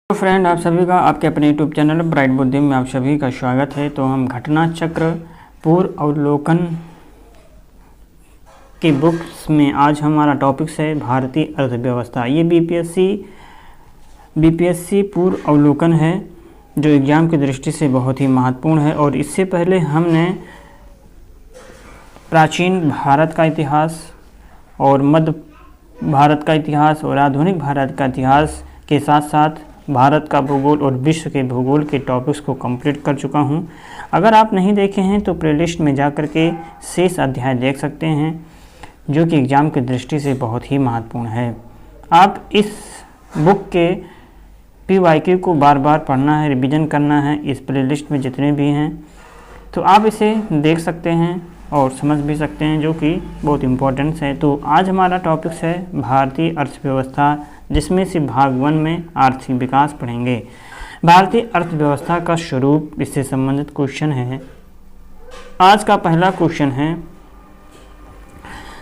तो फ्रेंड, आप सभी का आपके अपने यूट्यूब चैनल ब्राइट बुद्धि में आप सभी का स्वागत है। तो हम घटना चक्र पूर्व अवलोकन की बुक्स में आज हमारा टॉपिक्स है भारतीय अर्थव्यवस्था। ये बीपीएससी पूर्व अवलोकन है जो एग्ज़ाम की दृष्टि से बहुत ही महत्वपूर्ण है। और इससे पहले हमने प्राचीन भारत का इतिहास और मध्य भारत का इतिहास और आधुनिक भारत का इतिहास के साथ साथ भारत का भूगोल और विश्व के भूगोल के टॉपिक्स को कंप्लीट कर चुका हूं। अगर आप नहीं देखे हैं तो प्लेलिस्ट में जाकर के शेष अध्याय देख सकते हैं जो कि एग्ज़ाम की दृष्टि से बहुत ही महत्वपूर्ण है। आप इस बुक के पीवाईक्यू को बार बार पढ़ना है, रिवीजन करना है। इस प्लेलिस्ट में जितने भी हैं तो आप इसे देख सकते हैं और समझ भी सकते हैं, जो कि बहुत इम्पोर्टेंट है। तो आज हमारा टॉपिक्स है भारतीय अर्थव्यवस्था, जिसमें से भाग 1 में आर्थिक विकास पढ़ेंगे। भारतीय अर्थव्यवस्था का स्वरूप, इससे संबंधित क्वेश्चन है। आज का पहला क्वेश्चन है,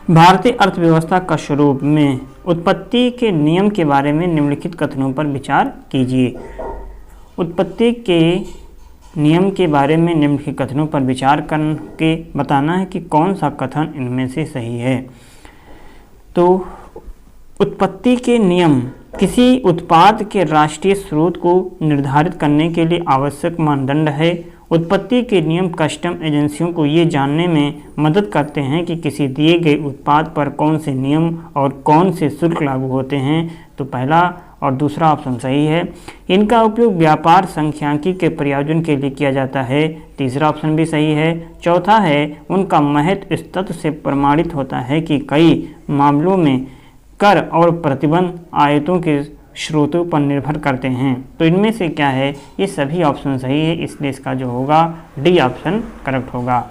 भारतीय अर्थव्यवस्था का स्वरूप में उत्पत्ति के नियम के बारे में निम्नलिखित कथनों पर विचार कीजिए। उत्पत्ति के नियम के बारे में निम्नलिखित कथनों पर विचार करके बताना है कि कौन सा कथन इनमें से सही है। तो उत्पत्ति के नियम किसी उत्पाद के राष्ट्रीय स्रोत को निर्धारित करने के लिए आवश्यक मानदंड है। उत्पत्ति के नियम कस्टम एजेंसियों को ये जानने में मदद करते हैं कि किसी दिए गए उत्पाद पर कौन से नियम और कौन से शुल्क लागू होते हैं। तो पहला और दूसरा ऑप्शन सही है। इनका उपयोग व्यापार सांख्यिकी के प्रयोजन के लिए किया जाता है। तीसरा ऑप्शन भी सही है। चौथा है, उनका महत्व इस तथ्य से प्रमाणित होता है कि कई मामलों में कर और प्रतिबंध आयतों के स्रोतों पर निर्भर करते हैं। तो इनमें से क्या है, ये सभी ऑप्शन सही है, इसलिए इसका जो होगा डी ऑप्शन करेक्ट होगा।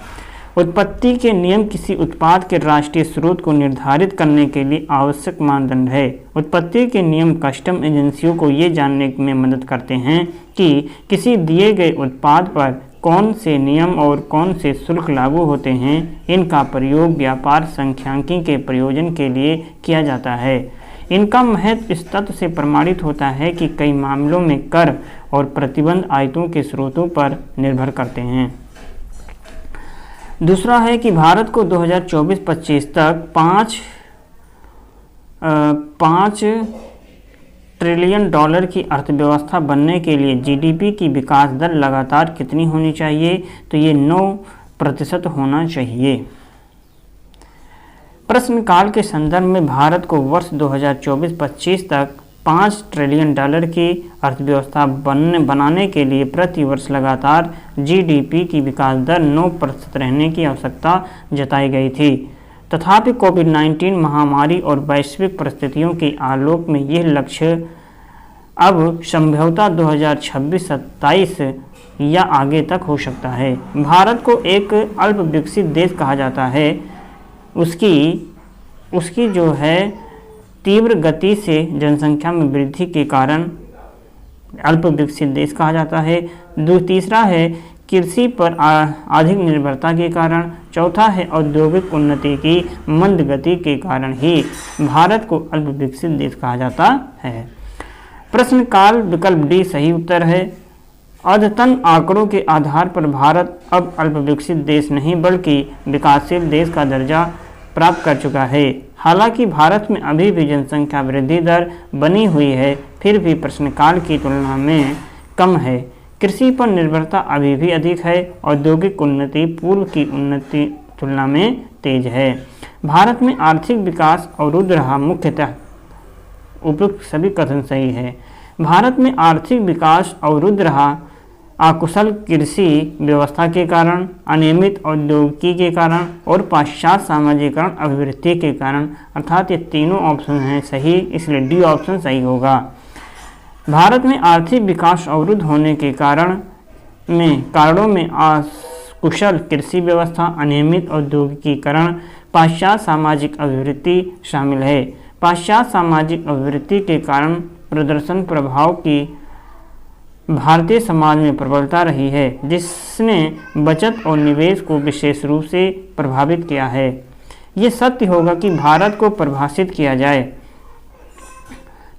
उत्पत्ति के नियम किसी उत्पाद के राष्ट्रीय स्रोत को निर्धारित करने के लिए आवश्यक मानदंड है। उत्पत्ति के नियम कस्टम एजेंसियों को ये जानने में मदद करते हैं कि किसी दिए गए उत्पाद पर कौन से नियम और कौन से शुल्क लागू होते हैं। इनका प्रयोग व्यापार सांख्यिकी के प्रयोजन के लिए किया जाता है। इनका महत्व इस तथ्य से प्रमाणित होता है कि कई मामलों में कर और प्रतिबंध आयतों के स्रोतों पर निर्भर करते हैं। दूसरा है कि भारत को 2024-25 तक 5 ट्रिलियन डॉलर की अर्थव्यवस्था बनने के लिए जीडीपी की विकास दर लगातार कितनी होनी चाहिए। तो ये 9% होना चाहिए। प्रश्नकाल के संदर्भ में भारत को वर्ष 2024-25 तक 5 ट्रिलियन डॉलर की अर्थव्यवस्था बनाने के लिए प्रति वर्ष लगातार जीडीपी की विकास दर 9% रहने की आवश्यकता जताई गई थी। तथापि कोविड-19 महामारी और वैश्विक परिस्थितियों के आलोक में यह लक्ष्य अब संभवतः 2026-27 या आगे तक हो सकता है। भारत को एक अल्प विकसित देश कहा जाता है। उसकी जो है तीव्र गति से जनसंख्या में वृद्धि के कारण अल्प विकसित देश कहा जाता है। तीसरा है कृषि पर अधिक निर्भरता के कारण। चौथा है औद्योगिक उन्नति की मंद गति के कारण ही भारत को अल्प विकसित देश कहा जाता है। प्रश्नकाल विकल्प डी सही उत्तर है। अद्यतन आंकड़ों के आधार पर भारत अब अल्प विकसित देश नहीं बल्कि विकासशील देश का दर्जा प्राप्त कर चुका है। हालांकि भारत में अभी भी जनसंख्या वृद्धि दर बनी हुई है, फिर भी प्रश्नकाल की तुलना में कम है। कृषि पर निर्भरता अभी भी अधिक है। औद्योगिक उन्नति पूर्व की उन्नति तुलना में तेज है। भारत में आर्थिक विकास अवरुद्ध रहा। मुख्यतः उपयुक्त सभी कथन सही है। भारत में आर्थिक विकास अवरुद्ध रहा अकुशल कृषि व्यवस्था के कारण, अनियमित औद्योगिकी के कारण और पाश्चात्य सामाजिकरण अभिवृद्धि के कारण। अर्थात ये तीनों ऑप्शन हैं सही, इसलिए डी ऑप्शन सही होगा। भारत में आर्थिक विकास अवरुद्ध होने के कारणों में अकुशल कृषि व्यवस्था, अनियमित औद्योगिकीकरण, पाश्चात्य सामाजिक अभिवृद्धि शामिल है। पाश्चात्य सामाजिक अभिवृद्धि के कारण प्रदर्शन प्रभाव की भारतीय समाज में प्रबलता रही है, जिसने बचत और निवेश को विशेष रूप से प्रभावित किया है। ये सत्य होगा कि भारत को परिभाषित किया जाए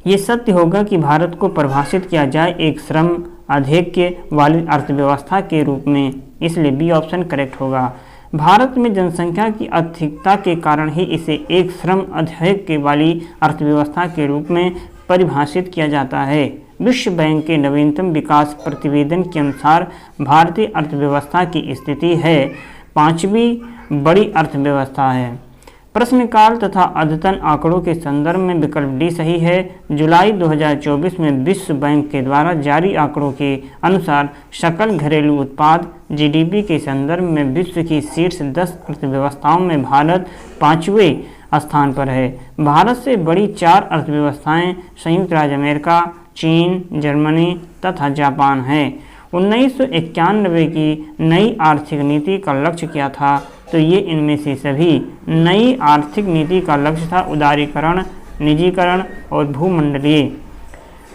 ये सत्य होगा कि भारत को परिभाषित किया जाए एक श्रम आधिक्य वाली अर्थव्यवस्था के रूप में, इसलिए बी ऑप्शन करेक्ट होगा। भारत में जनसंख्या की अधिकता के कारण ही इसे एक श्रम आधिक्य वाली अर्थव्यवस्था के रूप में परिभाषित किया जाता है। विश्व बैंक के नवीनतम विकास प्रतिवेदन के अनुसार भारतीय अर्थव्यवस्था की स्थिति है 5वीं बड़ी अर्थव्यवस्था है। प्रश्नकाल तथा अद्यतन आंकड़ों के संदर्भ में विकल्प डी सही है। जुलाई 2024 में विश्व बैंक के द्वारा जारी आंकड़ों के अनुसार सकल घरेलू उत्पाद जीडीपी के संदर्भ में विश्व की शीर्ष 10 अर्थव्यवस्थाओं में भारत 5वें स्थान पर है। भारत से बड़ी 4 अर्थव्यवस्थाएं संयुक्त राज्य अमेरिका, चीन, जर्मनी तथा जापान हैं। 1991 की नई आर्थिक नीति का लक्ष्य क्या था? तो ये इनमें से सभी नई आर्थिक नीति का लक्ष्य था उदारीकरण, निजीकरण और भूमंडलीय।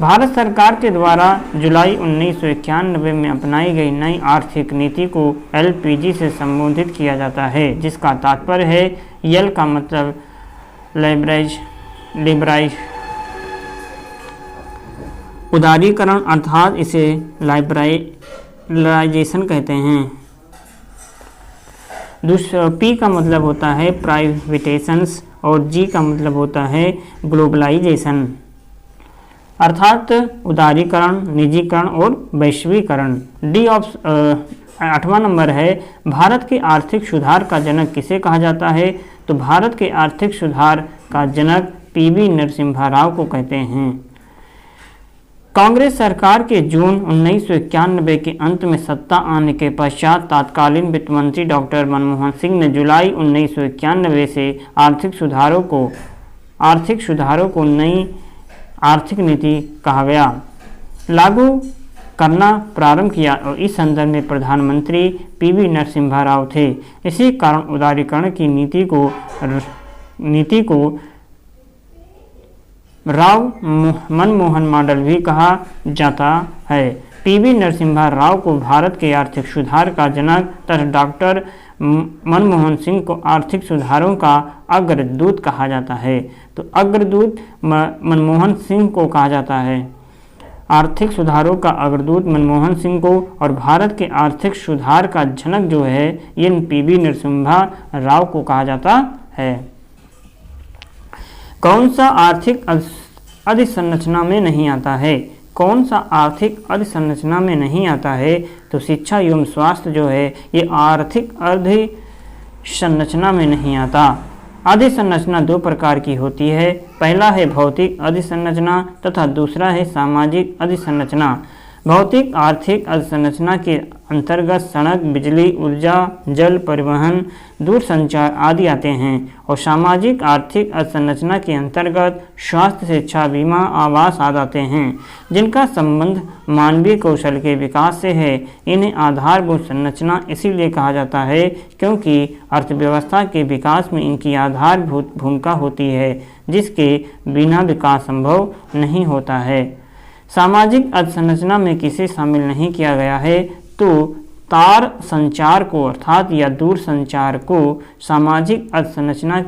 भारत सरकार के द्वारा जुलाई 1991 में अपनाई गई नई आर्थिक नीति को एलपीजी से संबोधित किया जाता है, जिसका तात्पर्य है यल का मतलब लिबराइज उदारीकरण, अर्थात इसे लिबरलाइजेशन कहते हैं। दूसरा पी का मतलब होता है प्राइवेटाइजेशंस और जी का मतलब होता है ग्लोबलाइजेशन, अर्थात उदारीकरण, निजीकरण और वैश्वीकरण। डी ऑप्शन 8वां नंबर है भारत के आर्थिक सुधार का जनक किसे कहा जाता है? तो भारत के आर्थिक सुधार का जनक पीवी नरसिम्हा राव को कहते हैं। कांग्रेस सरकार के जून 1991 के अंत में सत्ता आने के पश्चात तत्कालीन वित्त मंत्री डॉक्टर मनमोहन सिंह ने जुलाई 1991 से आर्थिक सुधारों को नई आर्थिक नीति कहा गया लागू करना प्रारंभ किया और इस संदर्भ में प्रधानमंत्री पीवी नरसिम्हा राव थे। इसी कारण उदारीकरण की नीति को राव मनमोहन मॉडल भी कहा जाता है। पीवी नरसिम्हा राव को भारत के आर्थिक सुधार का जनक तथा डॉक्टर मनमोहन सिंह को आर्थिक सुधारों का अग्रदूत कहा जाता है। तो अग्रदूत मनमोहन सिंह को कहा जाता है, आर्थिक सुधारों का अग्रदूत मनमोहन सिंह को, और भारत के आर्थिक सुधार का जनक जो है ये पीवी नरसिम्हा राव को कहा जाता है। कौन सा आर्थिक अधिसंरचना में नहीं आता है? कौन सा आर्थिक अधिसंरचना में नहीं आता है? तो शिक्षा एवं स्वास्थ्य जो है ये आर्थिक अधिसंरचना में नहीं आता। अधिसंरचना 2 प्रकार की होती है, पहला है भौतिक अधिसंरचना तथा दूसरा है सामाजिक अधिसंरचना। भौतिक आर्थिक अधिसंरचना के अंतर्गत सड़क, बिजली, ऊर्जा, जल परिवहन, दूरसंचार आदि आते हैं और सामाजिक आर्थिक अधिसंरचना के अंतर्गत स्वास्थ्य, शिक्षा, बीमा, आवास आदि आते हैं, जिनका संबंध मानवीय कौशल के विकास से है। इन्हें आधारभूत संरचना इसीलिए कहा जाता है क्योंकि अर्थव्यवस्था के विकास में इनकी आधारभूत भूमिका होती है, जिसके बिना विकास संभव नहीं होता है। सामाजिक अधिसंरचना में किसे शामिल नहीं किया गया है? तो तार संचार को अर्थात या दूर संचार को सामाजिक अधिसंरचना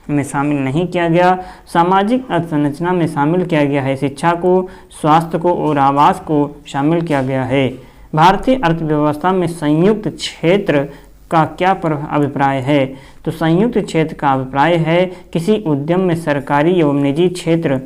में शामिल नहीं किया गया। सामाजिक अधिसंरचना में शामिल किया गया है शिक्षा को, स्वास्थ्य को और आवास को शामिल किया गया है। भारतीय अर्थव्यवस्था में संयुक्त क्षेत्र का क्या अभिप्राय है? तो संयुक्त क्षेत्र का अभिप्राय है किसी उद्यम में सरकारी एवं निजी क्षेत्र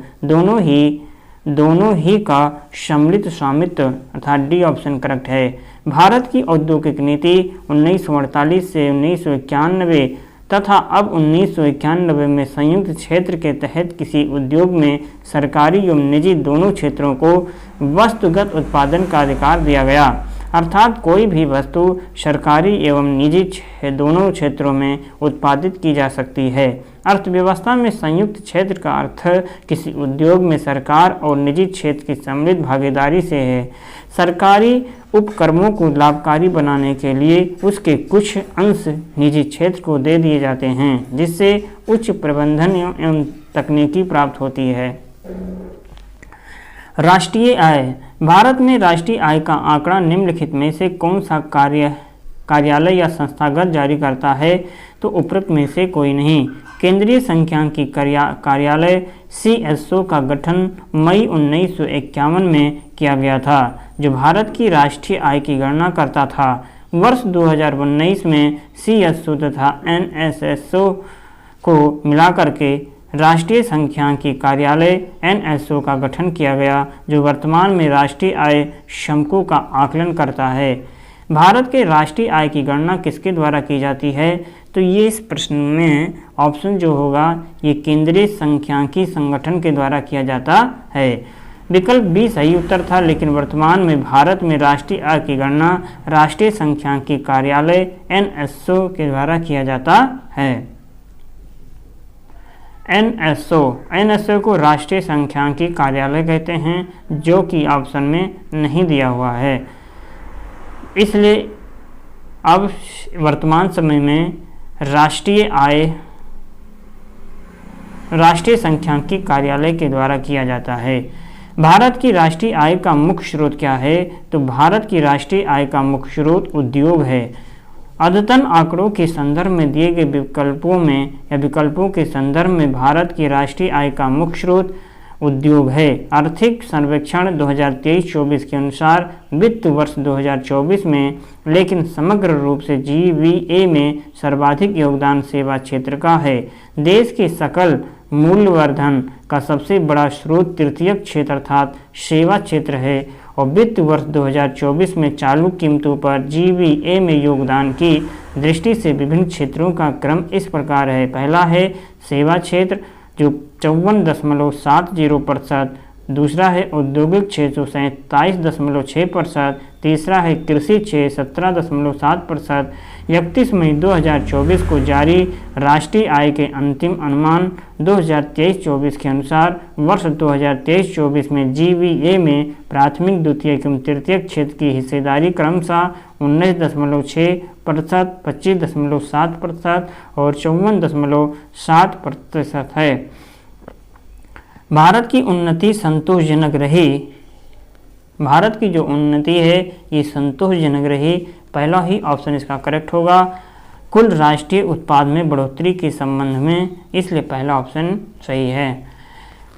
दोनों ही का सम्मिलित स्वामित्व, अर्थात डी ऑप्शन करेक्ट है। भारत की औद्योगिक नीति 1948 से 1991 तथा अब 1991 में संयुक्त क्षेत्र के तहत किसी उद्योग में सरकारी एवं निजी दोनों क्षेत्रों को वस्तुगत उत्पादन का अधिकार दिया गया, अर्थात कोई भी वस्तु सरकारी एवं निजी दोनों क्षेत्रों में उत्पादित की जा सकती है। अर्थव्यवस्था में संयुक्त क्षेत्र का अर्थ किसी उद्योग में सरकार और निजी क्षेत्र की सम्मिलित भागीदारी से है। सरकारी उपक्रमों को लाभकारी बनाने के लिए उसके कुछ अंश निजी क्षेत्र को दे दिए जाते हैं, जिससे उच्च प्रबंधन एवं तकनीकी प्राप्त होती है। राष्ट्रीय आय। भारत में राष्ट्रीय आय का आंकड़ा निम्नलिखित में से कौन सा कार्यालय या संस्थागत जारी करता है तो उपरोक्त में से कोई नहीं। केंद्रीय सांख्यिकी कार्यालय CSO का गठन मई 1951 में किया गया था, जो भारत की राष्ट्रीय आय की गणना करता था। वर्ष 2019 में CSO तथा NSSO को मिलाकर के राष्ट्रीय सांख्यिकी कार्यालय NSO का गठन किया गया, जो वर्तमान में राष्ट्रीय आय शंकु का आकलन करता है। भारत के राष्ट्रीय आय की गणना किसके द्वारा की जाती है? तो ये इस प्रश्न में ऑप्शन जो होगा ये केंद्रीय सांख्यिकी संगठन के द्वारा किया जाता है। विकल्प बी सही उत्तर था, लेकिन वर्तमान में भारत में राष्ट्रीय आय की गणना राष्ट्रीय सांख्यिकी कार्यालय NSO के द्वारा किया जाता है। NSO को राष्ट्रीय सांख्यिकी कार्यालय कहते हैं, जो कि ऑप्शन में नहीं दिया हुआ है। इसलिए अब वर्तमान समय में राष्ट्रीय सांख्यिकी कार्यालय के द्वारा किया जाता है। भारत की राष्ट्रीय आय का मुख्य स्रोत क्या है? तो भारत की राष्ट्रीय आय का मुख्य स्रोत उद्योग है। अद्यतन आंकड़ों के संदर्भ में दिए गए विकल्पों के संदर्भ में भारत की राष्ट्रीय आय का मुख्य स्रोत उद्योग है। आर्थिक सर्वेक्षण 2023-24 के अनुसार वित्त वर्ष 2024 में लेकिन समग्र रूप से GVA में सर्वाधिक योगदान सेवा क्षेत्र का है। देश के सकल मूल्यवर्धन का सबसे बड़ा स्रोत तृतीयक क्षेत्र अर्थात सेवा क्षेत्र है और वित्त वर्ष 2024 में चालू कीमतों पर GVA में योगदान की दृष्टि से विभिन्न क्षेत्रों का क्रम इस प्रकार है। पहला है सेवा क्षेत्र जो 54.70%, दूसरा है औद्योगिक क्षेत्र 27.6%, तीसरा है कृषि क्षेत्र 17.7%। 31 मई 2024 को जारी राष्ट्रीय आय के अंतिम अनुमान 2023-24 के अनुसार वर्ष 2023-24 में GVA में प्राथमिक, द्वितीयक एवं तृतीयक क्षेत्र की हिस्सेदारी क्रमशः 19.6%, 25.7% और 54.7% है। भारत की उन्नति संतोषजनक रही। भारत की जो उन्नति है ये संतोषजनक रही, पहला ही ऑप्शन इसका करेक्ट होगा। कुल राष्ट्रीय उत्पाद में बढ़ोतरी के संबंध में, इसलिए पहला ऑप्शन सही है।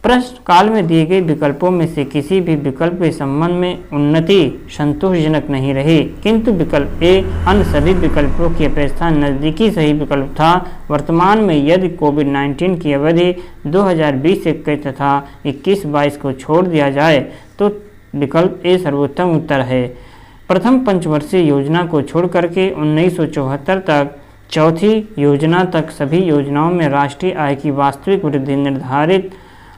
प्रश्न काल में दिए गए विकल्पों में से किसी भी विकल्प के संबंध में उन्नति संतोषजनक नहीं रही, किंतु विकल्प ए अन्य सभी विकल्पों की अपेक्षा नज़दीकी सही विकल्प था। वर्तमान में यदि कोविड-19 की अवधि 2020-21 तथा 21-22 को छोड़ दिया जाए तो विकल्प ए सर्वोत्तम उत्तर है। प्रथम पंचवर्षीय योजना को छोड़ करके 1974 तक चौथी योजना तक सभी योजनाओं में राष्ट्रीय आय की वास्तविक वृद्धि निर्धारित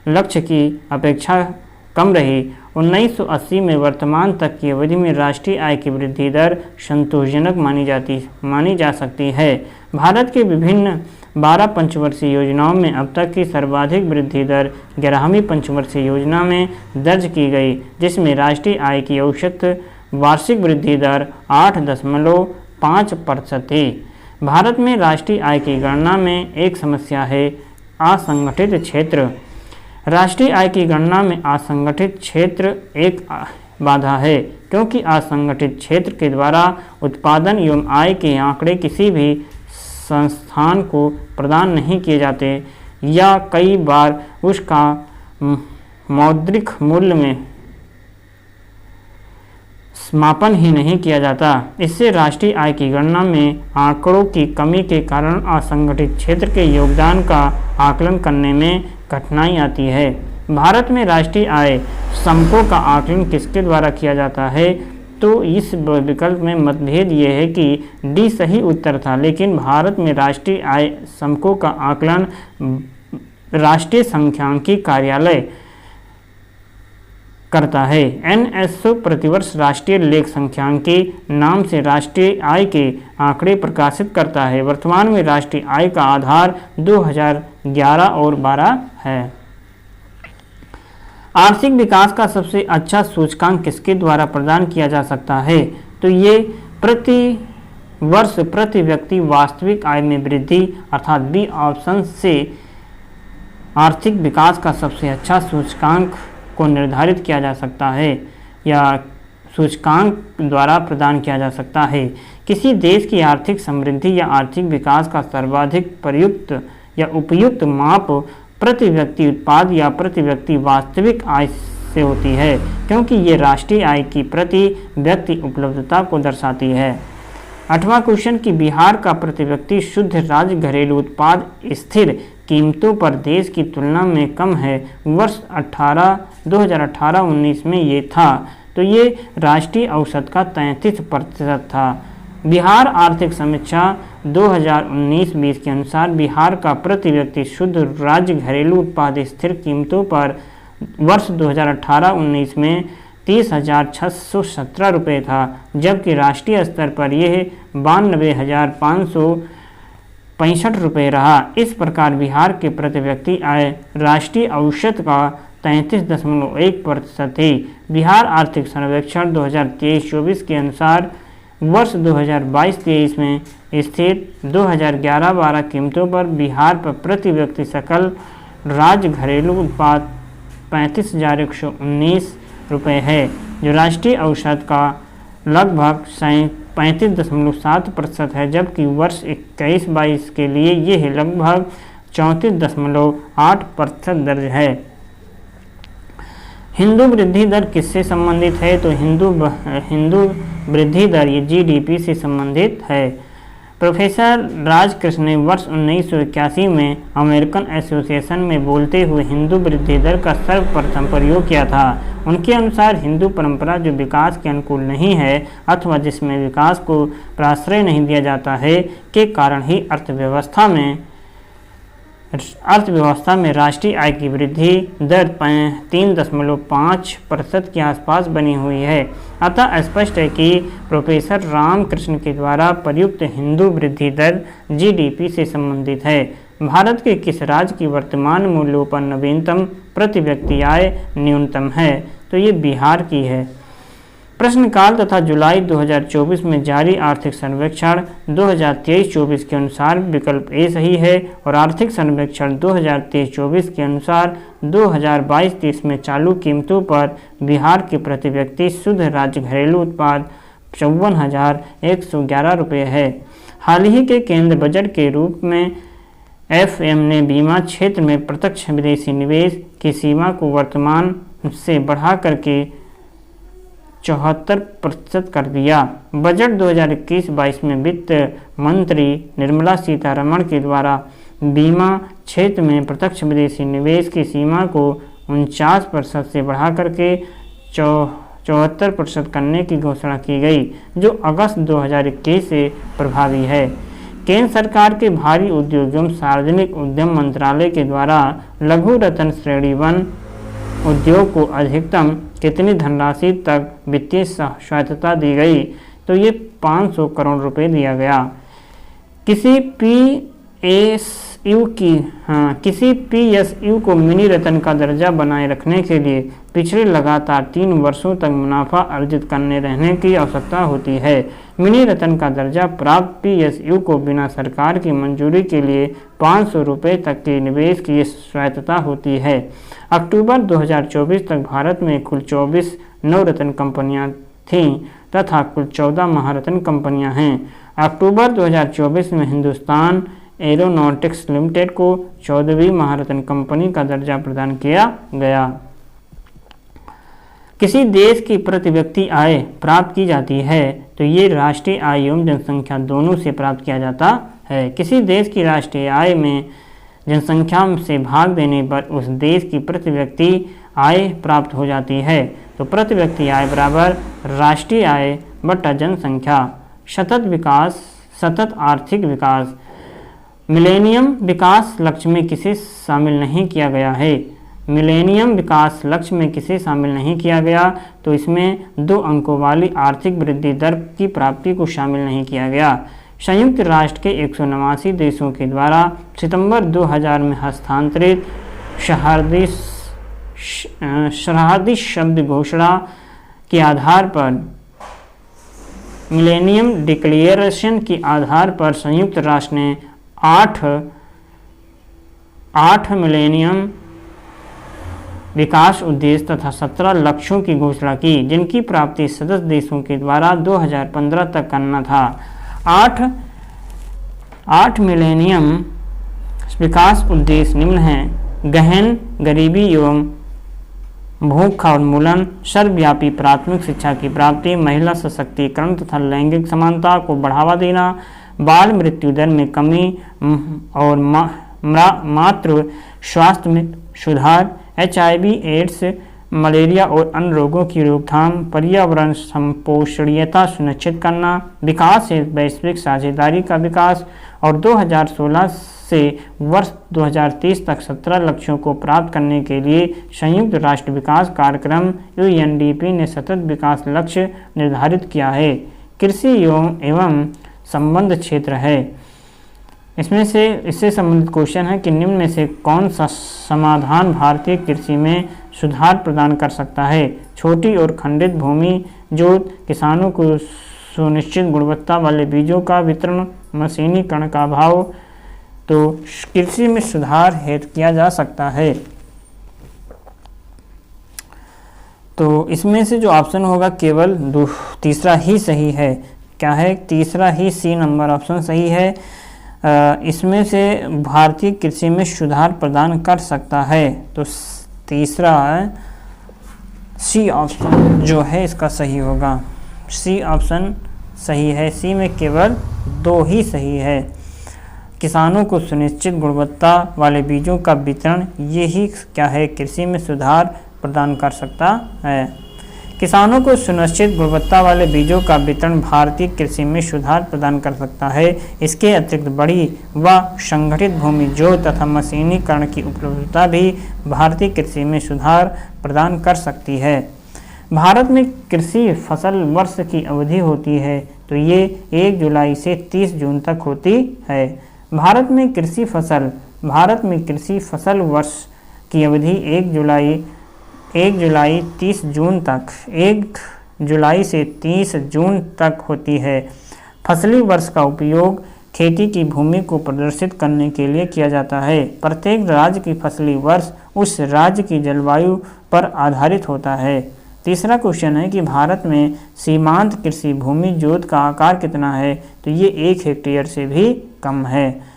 लक्ष्य की अपेक्षा कम रही। 1980 में वर्तमान तक की अवधि में राष्ट्रीय आय की वृद्धि दर संतोषजनक मानी जा सकती है। भारत के विभिन्न 12 पंचवर्षीय योजनाओं में अब तक की सर्वाधिक वृद्धि दर 11वीं पंचवर्षीय योजना में दर्ज की गई, जिसमें राष्ट्रीय आय की औसत वार्षिक वृद्धि दर 8.5% थी। भारत में राष्ट्रीय आय की गणना में एक समस्या है असंगठित क्षेत्र। राष्ट्रीय आय की गणना में असंगठित क्षेत्र एक बाधा है, क्योंकि असंगठित क्षेत्र के द्वारा उत्पादन एवं आय के आंकड़े किसी भी संस्थान को प्रदान नहीं किए जाते या कई बार उसका मौद्रिक मूल्य में मापन ही नहीं किया जाता। इससे राष्ट्रीय आय की गणना में आंकड़ों की कमी के कारण असंगठित क्षेत्र के योगदान का आकलन करने में कठिनाई आती है। भारत में राष्ट्रीय आय समकों का आकलन किसके द्वारा किया जाता है? तो इस विकल्प में मतभेद ये है कि डी सही उत्तर था, लेकिन भारत में राष्ट्रीय आय समकों का आकलन राष्ट्रीय सांख्यिकी कार्यालय करता है। NSO प्रतिवर्ष राष्ट्रीय लेख सांख्यिकी नाम से राष्ट्रीय आय के आंकड़े प्रकाशित करता है। वर्तमान में राष्ट्रीय आय का आधार 2011 और 12 है। आर्थिक विकास का सबसे अच्छा सूचकांक किसके द्वारा प्रदान किया जा सकता है? तो ये प्रति वर्ष प्रति व्यक्ति वास्तविक आय में वृद्धि अर्थात बी ऑप्शन से आर्थिक विकास का सबसे अच्छा सूचकांक को निर्धारित किया जा सकता है या सूचकांक द्वारा प्रदान किया जा सकता है। किसी देश की आर्थिक समृद्धि या आर्थिक विकास का सर्वाधिक प्रयुक्त या उपयुक्त माप प्रति व्यक्ति उत्पाद या प्रति व्यक्ति वास्तविक आय से होती है, क्योंकि ये राष्ट्रीय आय की प्रति व्यक्ति उपलब्धता को दर्शाती है। 8वां क्वेश्चन कि बिहार का प्रति व्यक्ति शुद्ध राज्य घरेलू उत्पाद स्थिर कीमतों पर देश की तुलना में कम है। वर्ष 2018-19 में ये था, तो ये राष्ट्रीय औसत का 33% था। बिहार आर्थिक समीक्षा 2019-20 के अनुसार बिहार का प्रति व्यक्ति शुद्ध राज्य घरेलू उत्पाद स्थिर कीमतों पर वर्ष 2018-19 में 30,617 रुपये था, जबकि राष्ट्रीय स्तर पर यह 92,565 रुपये रहा। इस प्रकार बिहार के प्रति व्यक्ति आय राष्ट्रीय औसत का 33.1% थी। बिहार आर्थिक सर्वेक्षण 2023-24 के अनुसार वर्ष 2022-23 में स्थिर 2011-12 कीमतों पर बिहार पर प्रति व्यक्ति सकल राज्य घरेलू उत्पाद 35,119 रुपये है, जो राष्ट्रीय औसत का लगभग 35.7% है, जबकि वर्ष 21-22 के लिए यह लगभग 34.8% दर्ज है। हिंदू वृद्धि दर किससे संबंधित है? तो हिंदू वृद्धि दर ये जीडीपी से संबंधित है। प्रोफेसर राजकृष्ण ने वर्ष 1981 में अमेरिकन एसोसिएशन में बोलते हुए हिंदू वृद्धि दर का सर्वप्रथम प्रयोग किया था। उनके अनुसार हिंदू परंपरा जो विकास के अनुकूल नहीं है अथवा जिसमें विकास को प्राश्रय नहीं दिया जाता है के कारण ही अर्थव्यवस्था में राष्ट्रीय आय की वृद्धि दर 3.5% के आसपास बनी हुई है। अतः स्पष्ट है कि प्रोफेसर रामकृष्ण के द्वारा प्रयुक्त हिंदू वृद्धि दर जीडीपी से संबंधित है। भारत के किस राज्य की वर्तमान मूल्यों पर नवीनतम प्रति व्यक्ति आय न्यूनतम है? तो ये बिहार की है। प्रश्नकाल तथा जुलाई 2024 में जारी आर्थिक सर्वेक्षण 2023-24 के अनुसार विकल्प ए सही है और आर्थिक सर्वेक्षण 2023-24 के अनुसार 2022-23 में चालू कीमतों पर बिहार के प्रति व्यक्ति शुद्ध राज्य घरेलू उत्पाद 54,111 रुपये है। हाल ही के केंद्र बजट के रूप में एफएम ने बीमा क्षेत्र में प्रत्यक्ष विदेशी निवेश की सीमा को वर्तमान से बढ़ा करके 74% कर दिया। बजट 2021-22 में वित्त मंत्री निर्मला सीतारमण के द्वारा बीमा क्षेत्र में प्रत्यक्ष विदेशी निवेश की सीमा को 49% से बढ़ा करके 74% करने की घोषणा की गई, जो अगस्त 2021 से प्रभावी है। केंद्र सरकार के भारी उद्योग एवं सार्वजनिक उद्यम मंत्रालय के द्वारा लघु रत्न श्रेणी 1 उद्योग को अधिकतम कितनी धनराशि तक वित्तीय सहायता दी गई? तो ये 500 करोड़ रुपए दिया गया। किसी पीएसयू को मिनी रत्न का दर्जा बनाए रखने के लिए पिछले लगातार 3 वर्षों तक मुनाफा अर्जित करने रहने की आवश्यकता होती है। मिनी रत्न का दर्जा प्राप्त पीएसयू को बिना सरकार की मंजूरी के लिए 500 रुपये तक के निवेश की स्वायत्तता होती है। अक्टूबर 2024 तक भारत में कुल 24 नवरत्न कंपनियां थीं तथा कुल 14 महारत्न कंपनियां हैं। अक्टूबर 2024 में हिंदुस्तान एरोनॉटिक्स लिमिटेड को 14वीं महारत्न कंपनी का दर्जा प्रदान किया गया। किसी देश की प्रति व्यक्ति आय प्राप्त की जाती है तो ये राष्ट्रीय आय एवं जनसंख्या दोनों से प्राप्त किया जाता है। किसी देश की राष्ट्रीय आय में जनसंख्या से भाग देने पर उस देश की प्रति व्यक्ति आय प्राप्त हो जाती है। तो प्रति व्यक्ति आय बराबर राष्ट्रीय आय बटा जनसंख्या। सतत आर्थिक विकास मिलेनियम विकास लक्ष्य में किसे शामिल नहीं किया गया है? मिलेनियम विकास लक्ष्य में किसे शामिल नहीं किया गया? तो इसमें 2 अंकों वाली आर्थिक वृद्धि दर की प्राप्ति को शामिल नहीं किया गया। संयुक्त राष्ट्र के 189 देशों के द्वारा सितंबर 2000 में हस्तांतरित सरहदी शब्द घोषणा के आधार पर मिलेनियम डिक्लेरेशन के आधार पर संयुक्त राष्ट्र ने 8 मिलेनियम विकास उद्देश्य तथा 17 लक्ष्यों की घोषणा की, जिनकी प्राप्ति सदस्य देशों के द्वारा 2015 तक करना था। 8 मिलेनियम विकास उद्देश्य निम्न हैं: गहन गरीबी एवं भूख का उन्मूलन, सर्वव्यापी प्राथमिक शिक्षा की प्राप्ति, महिला सशक्तिकरण तथा लैंगिक समानता को बढ़ावा देना, बाल मृत्यु दर में कमी और मातृ स्वास्थ्य में सुधार, HIV, एड्स, मलेरिया और अन्य रोगों की रोकथाम, पर्यावरण संपोषणीयता सुनिश्चित करना, विकास से वैश्विक साझेदारी का विकास और 2016 से वर्ष 2030 तक 17 लक्ष्यों को प्राप्त करने के लिए संयुक्त राष्ट्र विकास कार्यक्रम UNDP ने सतत विकास लक्ष्य निर्धारित किया है। कृषि एवं संबंध क्षेत्र है। इससे संबंधित क्वेश्चन है कि निम्न में से कौन सा समाधान भारतीय कृषि में सुधार प्रदान कर सकता है? छोटी और खंडित भूमि जोत, किसानों को सुनिश्चित गुणवत्ता वाले बीजों का वितरण, मशीनीकरण का अभाव। तो कृषि में सुधार हेतु किया जा सकता है। तो इसमें से जो ऑप्शन होगा केवल तीसरा ही सही है। क्या है? तीसरा ही, C नंबर ऑप्शन सही है। इसमें से भारतीय कृषि में सुधार प्रदान कर सकता है। तो तीसरा C ऑप्शन जो है इसका सही होगा। C ऑप्शन सही है। C में केवल 2 ही सही है। किसानों को सुनिश्चित गुणवत्ता वाले बीजों का वितरण, यही क्या है? कृषि में सुधार प्रदान कर सकता है। किसानों को सुनिश्चित गुणवत्ता वाले बीजों का वितरण भारतीय कृषि में सुधार प्रदान कर सकता है। इसके अतिरिक्त बड़ी व संगठित भूमि जोत तथा मशीनीकरण की उपलब्धता भी भारतीय कृषि में सुधार प्रदान कर सकती है। भारत में कृषि फसल वर्ष की अवधि होती है, तो ये 1 जुलाई से 30 जून तक होती है। भारत में कृषि फसल वर्ष की अवधि 1 जुलाई 30 जून तक 1 जुलाई से 30 जून तक होती है। फसली वर्ष का उपयोग खेती की भूमि को प्रदर्शित करने के लिए किया जाता है। प्रत्येक राज्य की फसली वर्ष उस राज्य की जलवायु पर आधारित होता है। तीसरा क्वेश्चन है कि भारत में सीमांत कृषि भूमि जोत का आकार कितना है? तो ये 1 हेक्टेयर से भी कम है।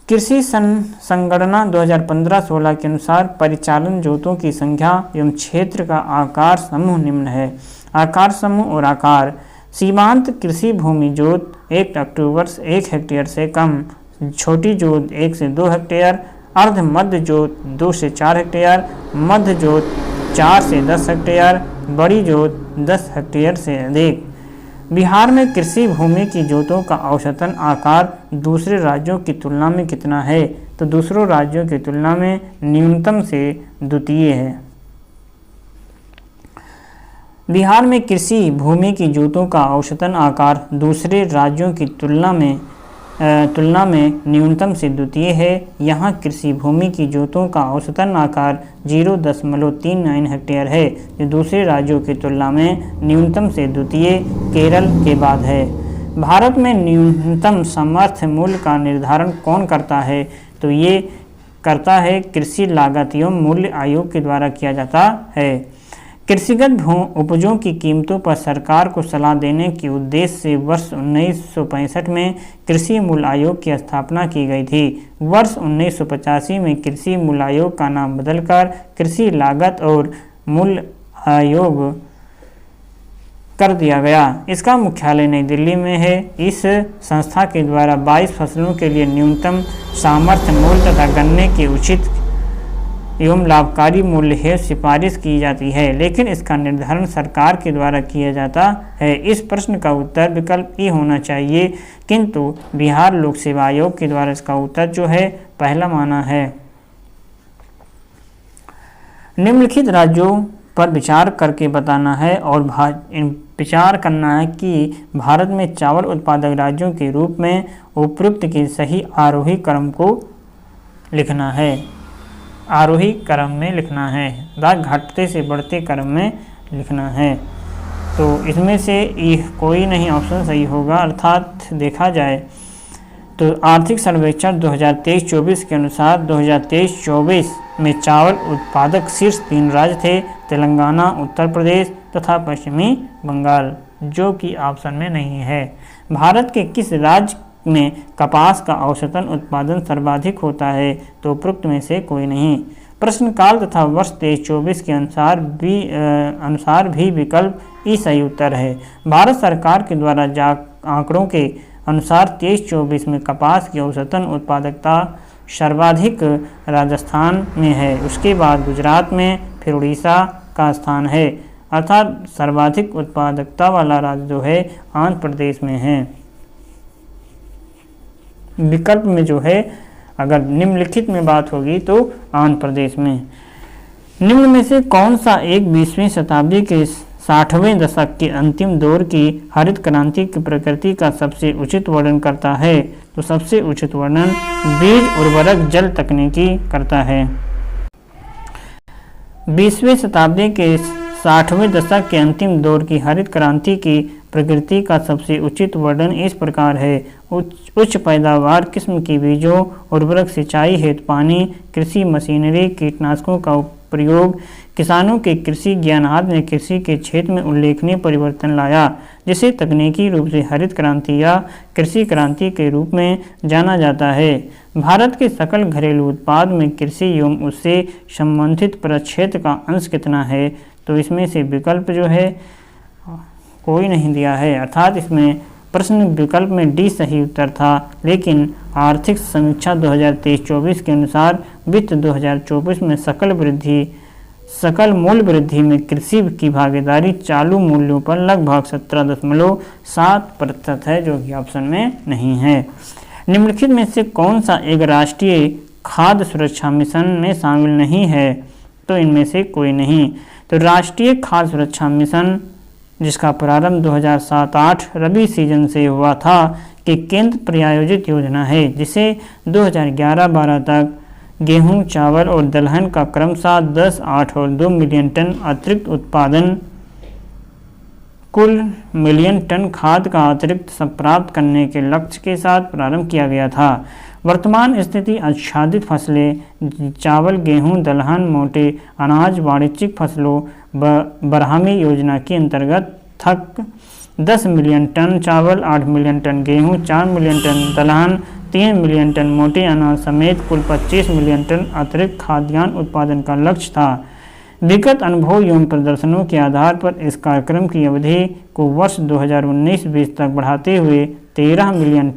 कृषि संगणना 2015-16 के अनुसार परिचालन जोतों की संख्या एवं क्षेत्र का आकार समूह निम्न है। आकार समूह और आकार: सीमांत कृषि भूमि जोत 1 अक्टूबर 1 हेक्टेयर से कम, छोटी जोत 1 से 2 हेक्टेयर, अर्ध मध्य जोत 2 से 4 हेक्टेयर, मध्य जोत 4 से 10 हेक्टेयर, बड़ी जोत 10 हेक्टेयर से अधिक। बिहार में कृषि भूमि की जोतों का औसतन आकार दूसरे राज्यों की तुलना में कितना है? तो दूसरों राज्यों की तुलना में न्यूनतम से द्वितीय है। बिहार में कृषि भूमि की जोतों का औसतन आकार दूसरे राज्यों की तुलना में न्यूनतम से द्वितीय है। यहाँ कृषि भूमि की जोतों का औसतन आकार 0.39 हेक्टेयर है, जो दूसरे राज्यों की तुलना में न्यूनतम से द्वितीय केरल के बाद है। भारत में न्यूनतम समर्थन मूल्य का निर्धारण कौन करता है? तो ये करता है कृषि लागत एवं मूल्य आयोग के द्वारा किया जाता है। कृषिगत उपजों की कीमतों पर सरकार को सलाह देने के उद्देश्य से वर्ष 1965 में कृषि मूल्य आयोग की स्थापना की गई थी। वर्ष 1985 में कृषि मूल्य आयोग का नाम बदलकर कृषि लागत और मूल्य आयोग कर दिया गया। इसका मुख्यालय नई दिल्ली में है। इस संस्था के द्वारा 22 फसलों के लिए न्यूनतम सामर्थ्य मूल्य तथा गन्ने के उचित एवं लाभकारी मूल्य हेतु सिफारिश की जाती है, लेकिन इसका निर्धारण सरकार के द्वारा किया जाता है। इस प्रश्न का उत्तर विकल्प ई होना चाहिए, किंतु बिहार लोक सेवा आयोग के द्वारा इसका उत्तर जो है पहला माना है। निम्नलिखित राज्यों पर विचार करके बताना है और विचार करना है कि भारत में चावल उत्पादक राज्यों के रूप में उपयुक्त के सही आरोही क्रम को लिखना है। आरोही क्रम में लिखना है, घटते से बढ़ते क्रम में लिखना है। तो इसमें से कोई नहीं ऑप्शन सही होगा। अर्थात देखा जाए तो आर्थिक सर्वेक्षण 2023-24 के अनुसार 2023-24 में चावल उत्पादक शीर्ष 3 राज्य थे: तेलंगाना, उत्तर प्रदेश तथा पश्चिमी बंगाल। जो कि ऑप्शन में नहीं है। भारत के किस राज्य में कपास का औसतन उत्पादन सर्वाधिक होता है? तो उपरोक्त में से कोई नहीं। प्रश्नकाल तथा वर्ष 23-24 के अनुसार भी विकल्प ई सही उत्तर है। भारत सरकार के द्वारा आंकड़ों के अनुसार 23-24 में कपास की औसतन उत्पादकता सर्वाधिक राजस्थान में है, उसके बाद गुजरात में, फिर उड़ीसा का स्थान है, अर्थात सर्वाधिक उत्पादकता वाला राज्य जो है आंध्र प्रदेश में है। विकल्प में जो है अगर निम्नलिखित में बात होगी तो आंध्र प्रदेश में। निम्न में से कौन सा एक 20वीं शताब्दी के 60वें दशक के अंतिम दौर की हरित क्रांति की प्रकृति का सबसे उचित वर्णन करता है? तो सबसे उचित वर्णन बीज उर्वरक जल तकनीकी करता है। 20वीं शताब्दी के 60वें दशक के अंतिम दौर की हरित क्रांति की प्रकृति का सबसे उचित वर्णन इस प्रकार है। उच्च पैदावार किस्म की बीजों, उर्वरक, सिंचाई हेतु पानी, कृषि मशीनरी, कीटनाशकों का प्रयोग, किसानों के कृषि ज्ञान आदि ने कृषि के क्षेत्र में उल्लेखनीय परिवर्तन लाया, जिसे तकनीकी रूप से हरित क्रांति या कृषि क्रांति के रूप में जाना जाता है। भारत के सकल घरेलू उत्पाद में कृषि एवं उससे संबंधित प्रक्षेत्र का अंश कितना है? तो इसमें से विकल्प जो है कोई नहीं दिया है, अर्थात इसमें प्रश्न विकल्प में डी सही उत्तर था। लेकिन आर्थिक समीक्षा 2023-24 के अनुसार वित्त 2024 में सकल मूल्य वृद्धि में कृषि की भागीदारी चालू मूल्यों पर लगभग 17.7% है, जो कि ऑप्शन में नहीं है। निम्नलिखित में से कौन सा एक राष्ट्रीय खाद्य सुरक्षा मिशन में शामिल नहीं है? तो इनमें से कोई नहीं। तो राष्ट्रीय खाद्य सुरक्षा मिशन, जिसका प्रारंभ 2007-08 रबी सीजन से हुआ था, कि केंद्र प्रायोजित योजना है, जिसे 2011-12 तक गेहूं, चावल और दलहन का क्रमशः 10, 8 और 2 मिलियन टन अतिरिक्त उत्पादन, कुल मिलियन टन खाद का अतिरिक्त प्राप्त करने के लक्ष्य के साथ प्रारंभ किया गया था। वर्तमान स्थिति आच्छादित फसलें चावल, गेहूं, दलहन, मोटे अनाज, वाणिज्यिक फसलों बरहमी योजना के अंतर्गत तक 10 मिलियन टन चावल, 8 मिलियन टन गेहूं, 4 मिलियन टन दलहन, 3 मिलियन टन मोटे अनाज समेत कुल 25 मिलियन टन अतिरिक्त खाद्यान्न उत्पादन का लक्ष्य था। विगत अनुभव एवं प्रदर्शनों के आधार पर इस कार्यक्रम की अवधि को वर्ष 2019-20 तक बढ़ाते हुए 13 मिलियन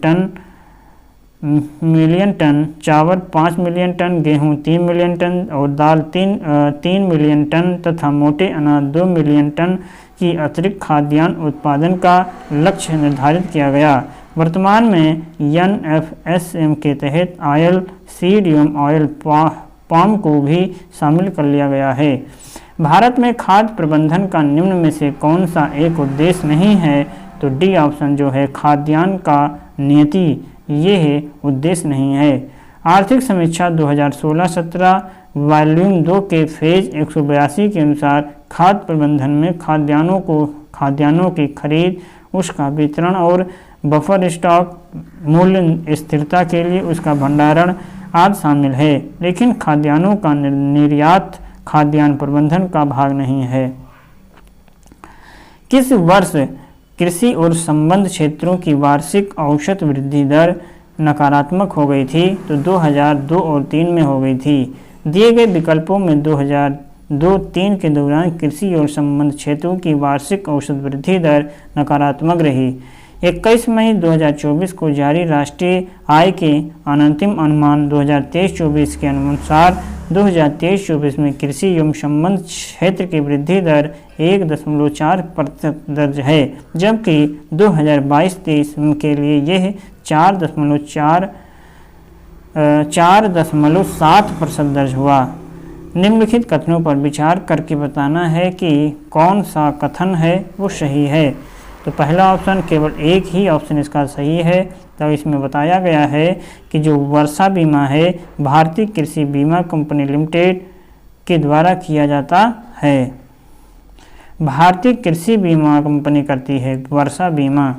टन चावल, 5 मिलियन टन गेहूं, 3 मिलियन टन और दाल 3 मिलियन टन तथा मोटे अनाज 2 मिलियन टन की अतिरिक्त खाद्यान्न उत्पादन का लक्ष्य निर्धारित किया गया। वर्तमान में NFSM के तहत ऑयल सीड एवं ऑयल पाम को भी शामिल कर लिया गया है। भारत में खाद्य प्रबंधन का निम्न में से कौन सा एक उद्देश्य नहीं है? तो डी ऑप्शन जो है खाद्यान्न का नीति, ये है उद्देश्य नहीं है। आर्थिक समीक्षा 2016-17 वॉल्यूम 2 के फेज 182 के अनुसार खाद्य प्रबंधन में खाद्यान्नों की खरीद, उसका वितरण और बफर स्टॉक, मूल्य स्थिरता के लिए उसका भंडारण आदि शामिल है, लेकिन खाद्यान्नों का निर्यात खाद्यान्न प्रबंधन का भाग नहीं है। किस वर्ष कृषि और संबद्ध क्षेत्रों की वार्षिक औसत वृद्धि दर नकारात्मक हो गई थी? तो 2002 और 3 में हो गई थी। दिए गए विकल्पों में 2002-3 के दौरान कृषि और संबद्ध क्षेत्रों की वार्षिक औसत वृद्धि दर नकारात्मक रही। 21 मई 2024 को जारी राष्ट्रीय आय के अंतिम अनुमान 2023-24 के अनुसार 2023-24 में कृषि एवं संबद्ध क्षेत्र की वृद्धि दर 1.4% दर्ज है, जबकि 2022-23 के लिए यह 4.7% दर्ज हुआ। निम्नलिखित कथनों पर विचार करके बताना है कि कौन सा कथन है वो सही है। तो पहला ऑप्शन, केवल एक ही ऑप्शन इसका सही है। तो इसमें बताया गया है कि जो वर्षा बीमा है भारतीय कृषि बीमा कंपनी लिमिटेड के द्वारा किया जाता है। भारतीय कृषि बीमा कंपनी करती है वर्षा बीमा।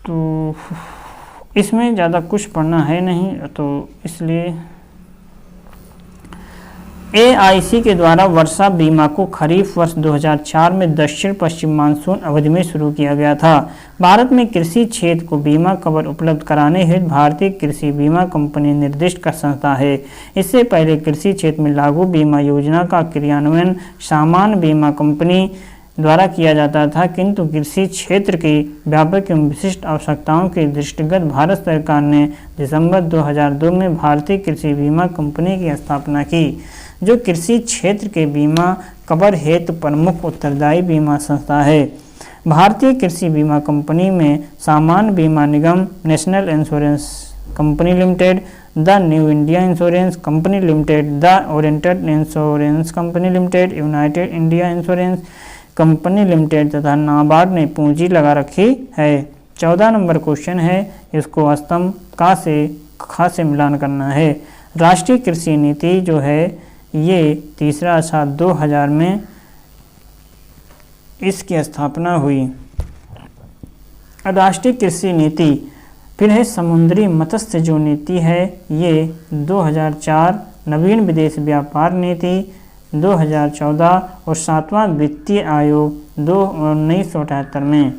तो इसमें ज़्यादा कुछ पढ़ना है नहीं, तो इसलिए AIC के द्वारा वर्षा बीमा को खरीफ वर्ष 2004 में दक्षिण पश्चिम मानसून अवधि में शुरू किया गया था। भारत में कृषि क्षेत्र को बीमा कवर उपलब्ध कराने हेतु भारतीय कृषि बीमा कंपनी निर्दिष्ट का संस्था है। इससे पहले कृषि क्षेत्र में लागू बीमा योजना का क्रियान्वयन सामान्य बीमा कंपनी द्वारा किया जाता था, किंतु कृषि क्षेत्र की व्यापक एवं विशिष्ट आवश्यकताओं के दृष्टिगत भारत सरकार ने दिसंबर 2002 में भारतीय कृषि बीमा कंपनी की स्थापना की, जो कृषि क्षेत्र के बीमा कवर हेतु प्रमुख उत्तरदायी बीमा संस्था है। भारतीय कृषि बीमा कंपनी में सामान्य बीमा निगम, national insurance company limited, the new India insurance company limited, the oriented insurance company limited, united India insurance company limited तथा नाबार्ड ने पूंजी लगा रखी है। 14 नंबर क्वेश्चन है, इसको स्तंभ का से ख से मिलान करना है। राष्ट्रीय कृषि नीति जो है ये 3 2000 में इसकी स्थापना हुई। राष्ट्रीय कृषि नीति फिर है समुद्री मत्स्य जो नीति है ये 2004, नवीन विदेश व्यापार नीति 2014 और 7वां वित्तीय आयोग 1978 में।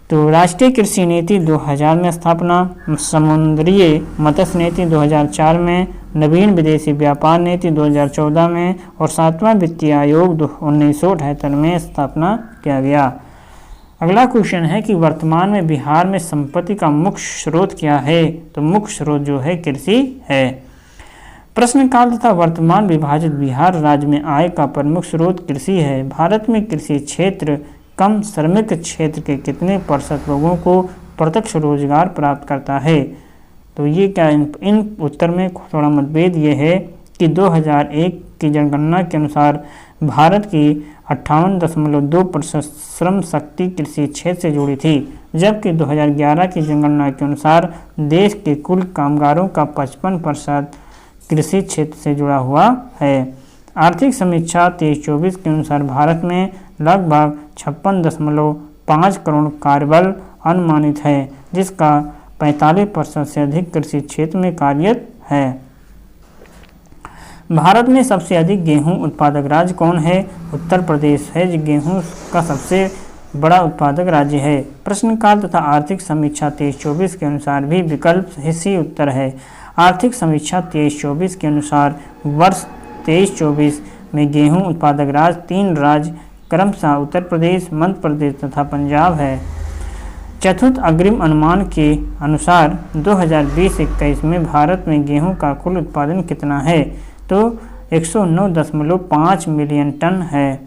तो राष्ट्रीय कृषि नीति 2000 में स्थापना, समुद्रीय मत्स्य नीति 2004 में, नवीन विदेशी व्यापार नीति 2014 में और 7वां वित्तीय आयोग 1978 में स्थापना किया गया। अगला क्वेश्चन है कि वर्तमान में बिहार में संपत्ति का मुख्य स्रोत क्या है? तो मुख्य स्रोत जो है कृषि है। प्रश्नकाल तथा वर्तमान विभाजित बिहार राज्य में आय का प्रमुख स्रोत कृषि है। भारत में कृषि क्षेत्र कम श्रमिक क्षेत्र के कितने प्रतिशत लोगों को प्रत्यक्ष रोजगार प्राप्त करता है? तो ये क्या इन उत्तर में थोड़ा मतभेद ये है कि 2001 की जनगणना के अनुसार भारत की 58.2% श्रम शक्ति कृषि क्षेत्र से जुड़ी थी, जबकि 2011 की जनगणना के अनुसार देश के कुल कामगारों का 55% कृषि क्षेत्र से जुड़ा हुआ है। आर्थिक समीक्षा 23-24 के अनुसार भारत में लगभग 56.5 करोड़ कार्यबल अनुमानित है, जिसका 45% से अधिक कृषि क्षेत्र में कार्यरत है। भारत में सबसे अधिक गेहूं उत्पादक राज्य कौन है? उत्तर प्रदेश है, जो गेहूं का सबसे बड़ा उत्पादक राज्य है। प्रश्नकाल तथा आर्थिक समीक्षा 23-24 के अनुसार भी विकल्प ही उत्तर है। आर्थिक समीक्षा 23-24 के अनुसार वर्ष 23-24 में गेहूं उत्पादक राज्य 3 राज्य क्रमशः उत्तर प्रदेश, मध्य प्रदेश तथा पंजाब है। चतुर्थ अग्रिम अनुमान के अनुसार 2020-21 में भारत में गेहूं का कुल उत्पादन कितना है? तो 109.5 मिलियन टन है।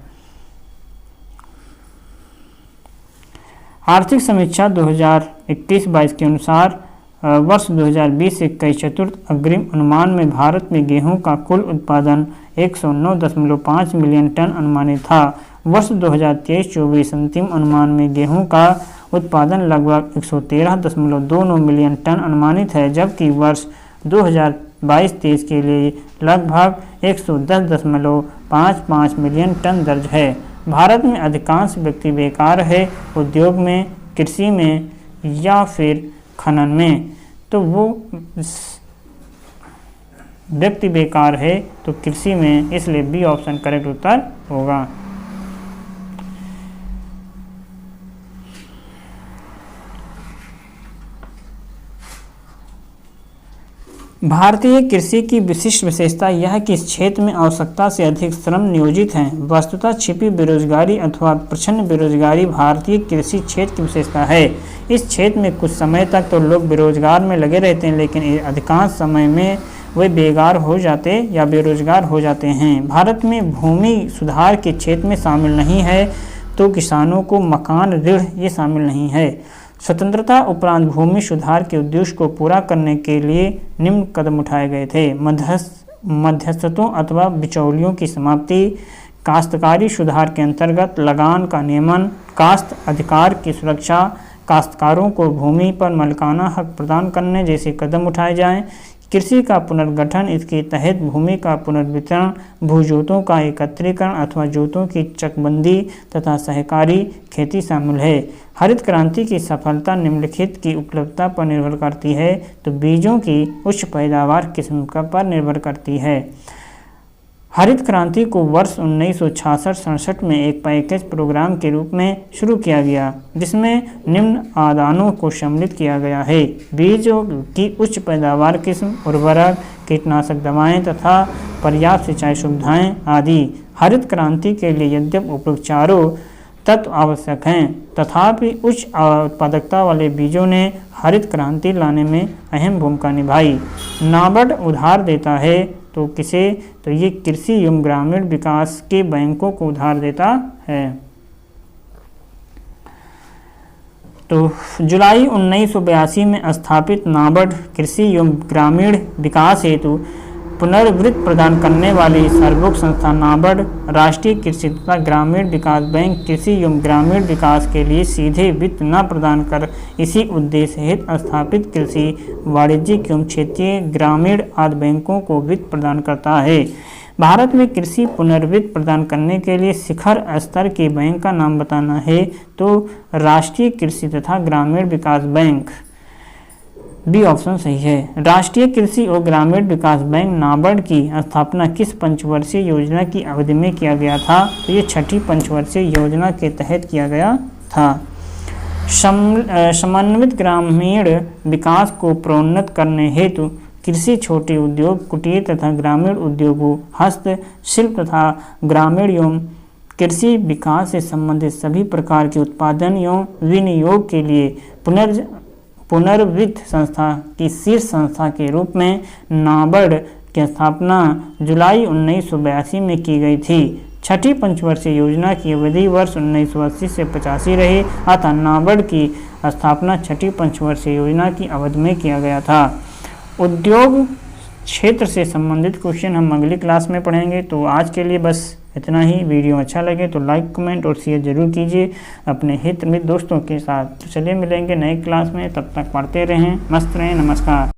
आर्थिक समीक्षा 2021-22 के अनुसार वर्ष 2020-21 चतुर्थ अग्रिम अनुमान में भारत में गेहूं का कुल उत्पादन 109.5 मिलियन टन अनुमानित था। वर्ष 2023-24 अंतिम अनुमान में गेहूं का उत्पादन लगभग 113.29 मिलियन टन अनुमानित है, जबकि वर्ष 2022-23 के लिए लगभग 110.55 मिलियन टन दर्ज है। भारत में अधिकांश व्यक्ति बेकार है, उद्योग में, कृषि में या फिर खनन में। तो वो व्यक्ति बेकार है तो कृषि में, इसलिए बी ऑप्शन करेक्ट उत्तर होगा। भारतीय कृषि की विशिष्ट विशेषता यह है कि इस क्षेत्र में आवश्यकता से अधिक श्रम नियोजित हैं। वस्तुतः छिपी बेरोजगारी अथवा प्रच्छन्न बेरोजगारी भारतीय कृषि क्षेत्र की विशेषता है। इस क्षेत्र में कुछ समय तक तो लोग बेरोजगार में लगे रहते हैं, लेकिन अधिकांश समय में वे बेकार हो जाते या बेरोजगार हो जाते हैं। भारत में भूमि सुधार के क्षेत्र में शामिल नहीं है, तो किसानों को मकान ऋण ये शामिल नहीं है। स्वतंत्रता उपरांत भूमि सुधार के उद्देश्य को पूरा करने के लिए निम्न कदम उठाए गए थे: मध्यस्थों अथवा बिचौलियों की समाप्ति, काश्तकारी सुधार के अंतर्गत लगान का नियमन, काश्त अधिकार की सुरक्षा, काश्तकारों को भूमि पर मालिकाना हक प्रदान करने जैसे कदम उठाए जाएं। कृषि का पुनर्गठन, इसके तहत भूमि का पुनर्वितरण, भूजोतों का एकत्रीकरण अथवा जोतों की चकबंदी तथा सहकारी खेती शामिल है। हरित क्रांति की सफलता निम्नलिखित की उपलब्धता पर निर्भर करती है। तो बीजों की उच्च पैदावार किस्म पर निर्भर करती है। हरित क्रांति को वर्ष 1966-67 में एक पैकेज प्रोग्राम के रूप में शुरू किया गया, जिसमें निम्न आदानों को सम्मिलित किया गया है: बीजों की उच्च पैदावार किस्म, उर्वरक, कीटनाशक दवाएं तथा पर्याप्त सिंचाई सुविधाएं आदि। हरित क्रांति के लिए यद्यपि उपरोक्त चारों तत्व आवश्यक हैं, तथापि उच्च उत्पादकता वाले बीजों ने हरित क्रांति लाने में अहम भूमिका निभाई। नाबार्ड उधार देता है तो किसे? तो ये कृषि एवं ग्रामीण विकास के बैंकों को उधार देता है। तो जुलाई 1982 में स्थापित नाबार्ड कृषि एवं ग्रामीण विकास हेतु पुनर्वित्त प्रदान करने वाली सार्वभौमिक संस्था नाबार्ड राष्ट्रीय कृषि तथा ग्रामीण विकास बैंक कृषि एवं ग्रामीण विकास के लिए सीधे वित्त न प्रदान कर इसी उद्देश्य हेतु स्थापित कृषि, वाणिज्यिक एवं क्षेत्रीय ग्रामीण आदि बैंकों को वित्त प्रदान करता है। भारत में कृषि पुनर्वित्त प्रदान करने के लिए शिखर स्तर के बैंक का नाम बताना है तो राष्ट्रीय कृषि तथा ग्रामीण विकास बैंक, बी ऑप्शन सही है। राष्ट्रीय कृषि और ग्रामीण विकास बैंक नाबार्ड की स्थापना किस पंचवर्षीय योजना की अवधि में किया गया था? तो ये 6ठी पंचवर्षीय योजना के तहत किया गया था। समन्वित ग्रामीण विकास को प्रोन्नत करने हेतु कृषि, छोटे उद्योग, कुटीर तथा ग्रामीण उद्योगों, हस्तशिल्प तथा ग्रामीण एवं कृषि विकास से संबंधित सभी प्रकार के उत्पादन एवं विनियोग के लिए पुनर्वित्त संस्था की शीर्ष संस्था के रूप में नाबार्ड की स्थापना जुलाई 1982 में की गई थी। 6ठी पंचवर्षीय योजना की अवधि वर्ष 1980 से 85 रही, अतः नाबार्ड की स्थापना 6ठी पंचवर्षीय योजना की अवधि में किया गया था। उद्योग क्षेत्र से संबंधित क्वेश्चन हम अगली क्लास में पढ़ेंगे। तो आज के लिए बस इतना ही। वीडियो अच्छा लगे तो लाइक, कमेंट और शेयर जरूर कीजिए अपने हित मित्र दोस्तों के साथ। तो चलिए मिलेंगे नए क्लास में, तब तक पढ़ते रहें, मस्त रहें। नमस्कार।